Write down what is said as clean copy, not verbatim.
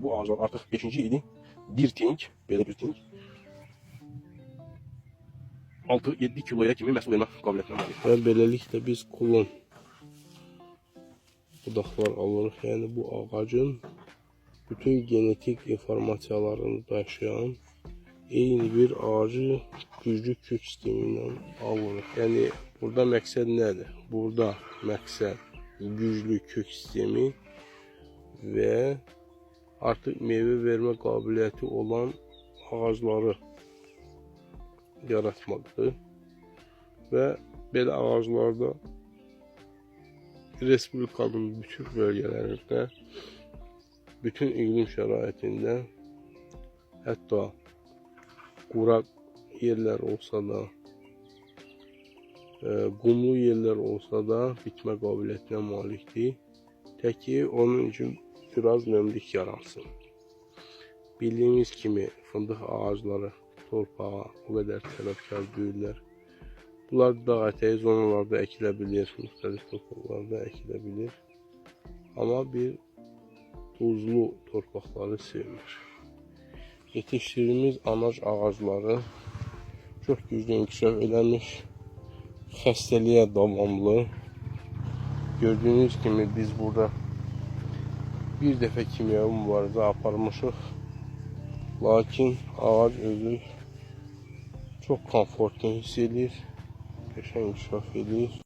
bu ağaclar artıq 5-ci ili bir tink, belə bir tink 6-7 kiloya kimi məhsul vermə qabiliyyətinə malikdir. Və beləliklə biz kulon budaqlar alırıq. Yəni bu ağacın bütün genetik informasiyalarını daşıyan eyni bir ağacı güclü kök sistemi ilə alırıq. Yəni burada məqsəd nədir? Burada məqsəd güclü kök sistemi və artıq meyvə vermə qabiliyyəti olan ağacları yaratmaqdır. Və belə ağaclarda Respublikanın bütün bölgələrində, bütün iqlim şəraitində, hətta quraq yerlər olsa da, qumlu yerlər olsa da bitmə qabiliyyətinə malikdir. Tək ki, onun üçün biraz nəmlik yaransın. Bildiyimiz kimi fındıq ağacları torpağa o qədər tələbkar deyirlər. Bunlar dağ ətəyi zonalarda əkilə bilir, müxtəlif torpaqlarda əkilə bilir. Amma bir tuzlu torpaqları sevmir. Yetişdirdiğimiz anaç ağacları çox güclü inkişaf eləmiş, xəstəliyə davamlı. Gördüyünüz kimi biz burada bir dəfə kimyəvi mübarizə aparmışıq. Lakin ağac özü çox komfortlu hiss edir, qəşəng inkişaf edir.